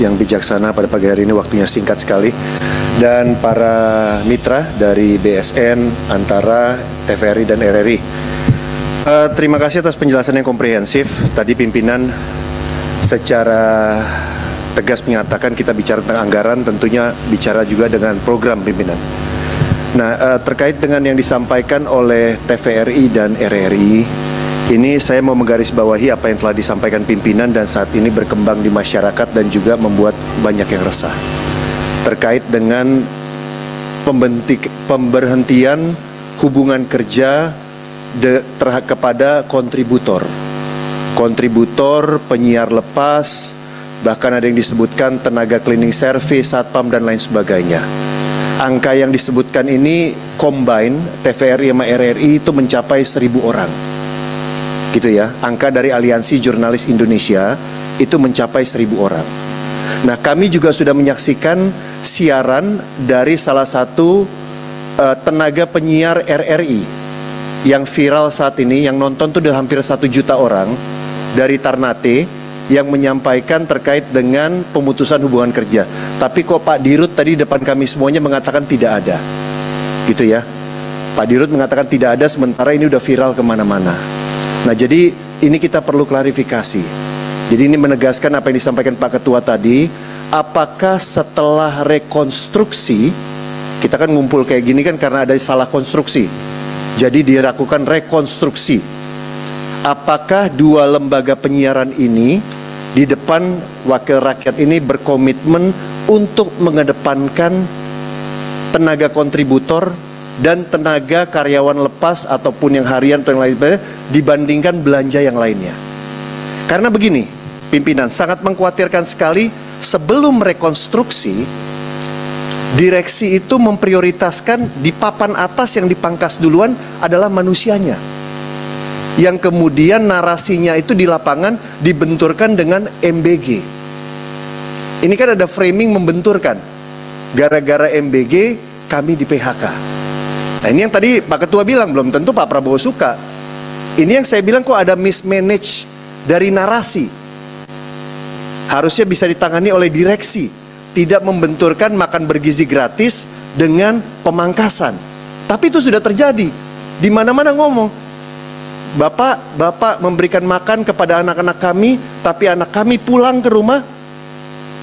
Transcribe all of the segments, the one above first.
yang bijaksana pada pagi hari ini, waktunya singkat sekali. Dan para mitra dari BSN, Antara, TVRI, dan RRI. Terima kasih atas penjelasan yang komprehensif. Tadi pimpinan secara tegas menyatakan kita bicara tentang anggaran, tentunya bicara juga dengan program pimpinan. Nah, terkait dengan yang disampaikan oleh TVRI dan RRI, ini saya mau menggarisbawahi apa yang telah disampaikan pimpinan dan saat ini berkembang di masyarakat dan juga membuat banyak yang resah. Terkait dengan pemberhentian hubungan kerja kepada kontributor. Kontributor, penyiar lepas, bahkan ada yang disebutkan tenaga cleaning service, satpam, dan lain sebagainya. Angka yang disebutkan ini combine TVRI sama RRI itu mencapai 1.000 orang. Gitu ya, angka dari Aliansi Jurnalis Indonesia itu mencapai 1.000 orang. Nah, kami juga sudah menyaksikan siaran dari salah satu tenaga penyiar RRI yang viral saat ini, yang nonton tuh udah hampir 1 juta orang, dari Ternate, yang menyampaikan terkait dengan pemutusan hubungan kerja. Tapi kok Pak Dirut tadi depan kami semuanya mengatakan tidak ada. Gitu ya, Pak Dirut mengatakan tidak ada, sementara ini udah viral kemana-mana. Nah, jadi ini kita perlu klarifikasi. Jadi ini menegaskan apa yang disampaikan Pak Ketua tadi. Apakah setelah rekonstruksi, kita kan ngumpul kayak gini kan karena ada salah konstruksi, jadi dilakukan rekonstruksi. Apakah dua lembaga penyiaran ini di depan wakil rakyat ini berkomitmen untuk mengedepankan tenaga kontributor dan tenaga karyawan lepas ataupun yang harian atau yang lain dibandingkan belanja yang lainnya? Karena begini, pimpinan sangat mengkhawatirkan sekali sebelum rekonstruksi, direksi itu memprioritaskan di papan atas yang dipangkas duluan adalah manusianya, yang kemudian narasinya itu di lapangan dibenturkan dengan MBG. Ini kan ada framing membenturkan, gara-gara MBG kami di PHK. Nah, ini yang tadi Pak Ketua bilang, belum tentu Pak Prabowo suka. Ini yang saya bilang kok ada mismanage dari narasi. Harusnya bisa ditangani oleh direksi, tidak membenturkan makan bergizi gratis dengan pemangkasan. Tapi itu sudah terjadi. Di mana-mana ngomong, Bapak memberikan makan kepada anak-anak kami, tapi anak kami pulang ke rumah,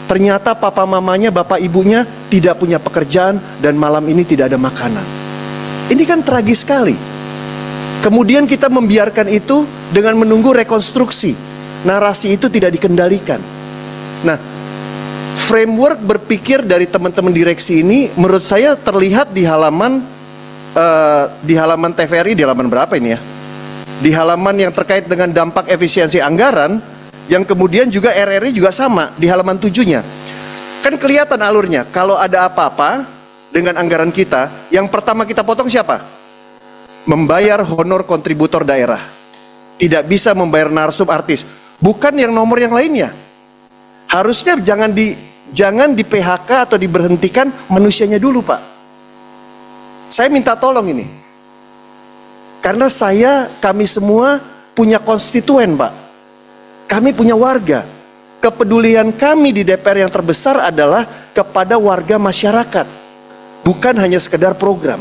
ternyata papa mamanya, bapak ibunya tidak punya pekerjaan dan malam ini tidak ada makanan. Ini kan tragis sekali. Kemudian kita membiarkan itu dengan menunggu rekonstruksi. Narasi itu tidak dikendalikan. Nah, framework berpikir dari teman-teman direksi ini menurut saya terlihat di halaman TVRI, di halaman berapa ini ya? Di halaman yang terkait dengan dampak efisiensi anggaran, yang kemudian juga RRI juga sama di halaman 7-nya. Kan kelihatan alurnya. Kalau ada apa-apa dengan anggaran kita, yang pertama kita potong siapa? Membayar honor kontributor daerah. Tidak bisa membayar narsum artis. Bukan yang nomor yang lainnya. Harusnya jangan di PHK atau diberhentikan manusianya dulu, Pak. Saya minta tolong ini. Karena kami semua punya konstituen, Pak. Kami punya warga. Kepedulian kami di DPR yang terbesar adalah kepada warga masyarakat. Bukan hanya sekedar program.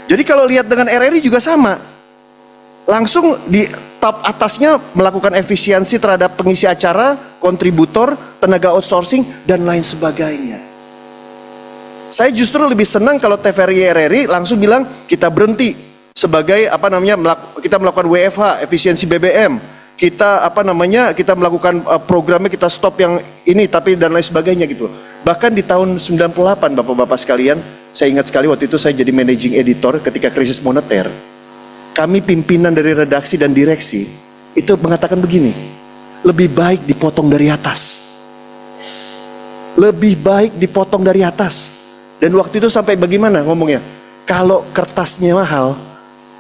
Jadi kalau lihat dengan RRI juga sama. Langsung di top atasnya melakukan efisiensi terhadap pengisi acara, kontributor, tenaga outsourcing, dan lain sebagainya. Saya justru lebih senang kalau TVRI RRI langsung bilang kita berhenti sebagai kita melakukan WFH, efisiensi BBM. Kita kita melakukan programnya, kita stop yang ini tapi dan lain sebagainya gitu. Bahkan di tahun 98 Bapak-bapak sekalian, saya ingat sekali waktu itu saya jadi managing editor ketika krisis moneter. Kami pimpinan dari redaksi dan direksi itu mengatakan begini, lebih baik dipotong dari atas. Lebih baik dipotong dari atas. Dan waktu itu sampai bagaimana ngomongnya? Kalau kertasnya mahal,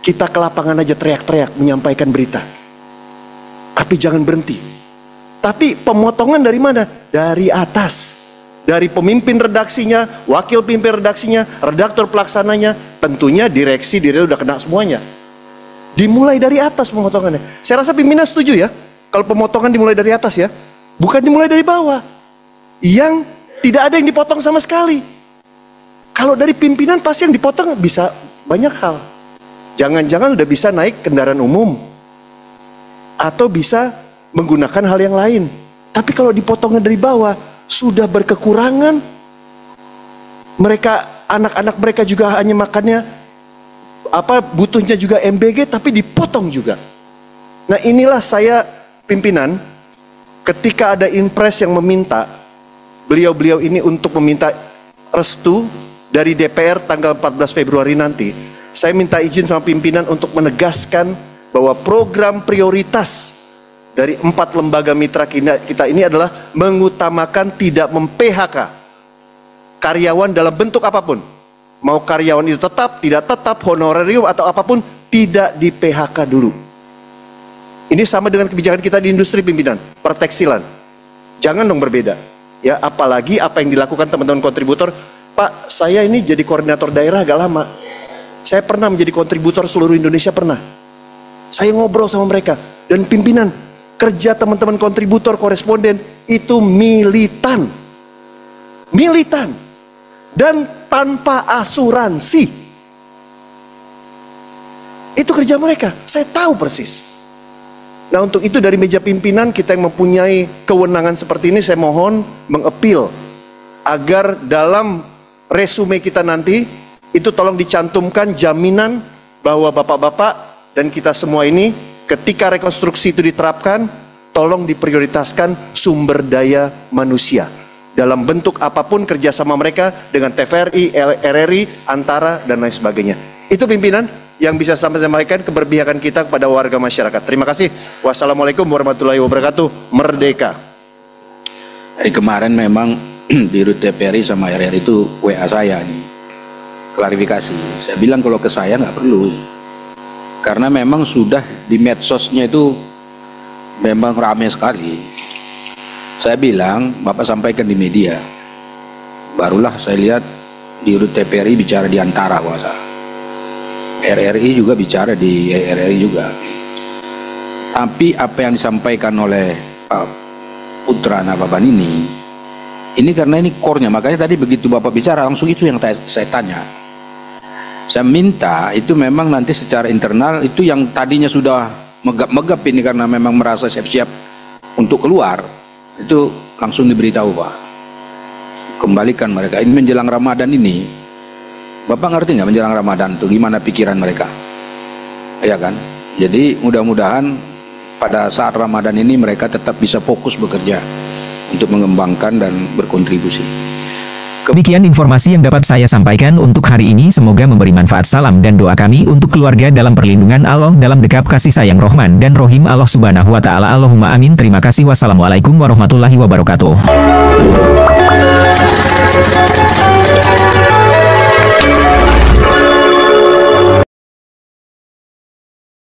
kita ke lapangan aja teriak-teriak menyampaikan berita. Tapi jangan berhenti. Tapi pemotongan dari mana? Dari atas. Dari pemimpin redaksinya, wakil pemimpin redaksinya, redaktor pelaksananya, tentunya direksi udah kena semuanya. Dimulai dari atas pemotongannya. Saya rasa pimpinan setuju ya, kalau pemotongan dimulai dari atas ya, bukan dimulai dari bawah. yang tidak ada yang dipotong sama sekali. Kalau dari pimpinan pasti yang dipotong bisa banyak hal. Jangan-jangan udah bisa naik kendaraan umum, atau bisa menggunakan hal yang lain. Tapi kalau dipotongnya dari bawah, sudah berkekurangan. Mereka, anak-anak mereka juga hanya makannya butuhnya juga MBG, tapi dipotong juga. Nah, inilah saya pimpinan, ketika ada impres yang meminta beliau-beliau ini untuk meminta restu dari DPR tanggal 14 Februari nanti, saya minta izin sama pimpinan untuk menegaskan bahwa program prioritas dari 4 lembaga mitra kita ini adalah mengutamakan tidak mem-PHK karyawan dalam bentuk apapun. Mau karyawan itu tetap, tidak tetap, honorarium atau apapun, tidak di PHK dulu. Ini sama dengan kebijakan kita di industri pimpinan, pertekstilan. Jangan dong berbeda. Ya, apalagi apa yang dilakukan teman-teman kontributor. Pak, saya ini jadi koordinator daerah agak lama. Saya pernah menjadi kontributor seluruh Indonesia, pernah. Saya ngobrol sama mereka. Dan pimpinan, kerja teman-teman kontributor koresponden itu militan. Militan. Dan tanpa asuransi. Itu kerja mereka, saya tahu persis. Nah, untuk itu dari meja pimpinan kita yang mempunyai kewenangan seperti ini, saya mohon mengapil agar dalam resume kita nanti itu tolong dicantumkan jaminan bahwa bapak-bapak dan kita semua ini ketika rekonstruksi itu diterapkan, tolong diprioritaskan sumber daya manusia dalam bentuk apapun kerjasama mereka dengan TVRI, RRI, Antara, dan lain sebagainya. Itu pimpinan yang bisa sampaikan keberpihakan kita kepada warga masyarakat. Terima kasih. Wassalamualaikum warahmatullahi wabarakatuh. Merdeka. Hari kemarin memang di Rut TVRI sama RRI itu WA saya nih, klarifikasi. Saya bilang kalau ke saya nggak perlu, karena memang sudah di medsosnya itu memang ramai sekali. Saya bilang, Bapak sampaikan di media. Barulah saya lihat di Rut TVRI bicara di Antara kuasa. RRI juga bicara di RRI juga. Tapi apa yang disampaikan oleh Pak Putra Nababan ini karena ini core-nya. Makanya tadi begitu Bapak bicara langsung itu yang saya tanya. Saya minta itu memang nanti secara internal itu yang tadinya sudah megap-megap ini karena memang merasa siap-siap untuk keluar, itu langsung diberitahu Pak, kembalikan mereka. Ini menjelang Ramadan ini, Bapak ngerti nggak menjelang Ramadan itu gimana pikiran mereka, ya kan? Jadi mudah-mudahan pada saat Ramadan ini mereka tetap bisa fokus bekerja untuk mengembangkan dan berkontribusi. Demikian informasi yang dapat saya sampaikan untuk hari ini. Semoga memberi manfaat. Salam dan doa kami untuk keluarga dalam perlindungan Allah, dalam dekap kasih sayang Rahman dan Rohim Allah Subhanahu wa Ta'ala. Allahumma amin. Terima kasih. Wassalamualaikum warahmatullahi wabarakatuh.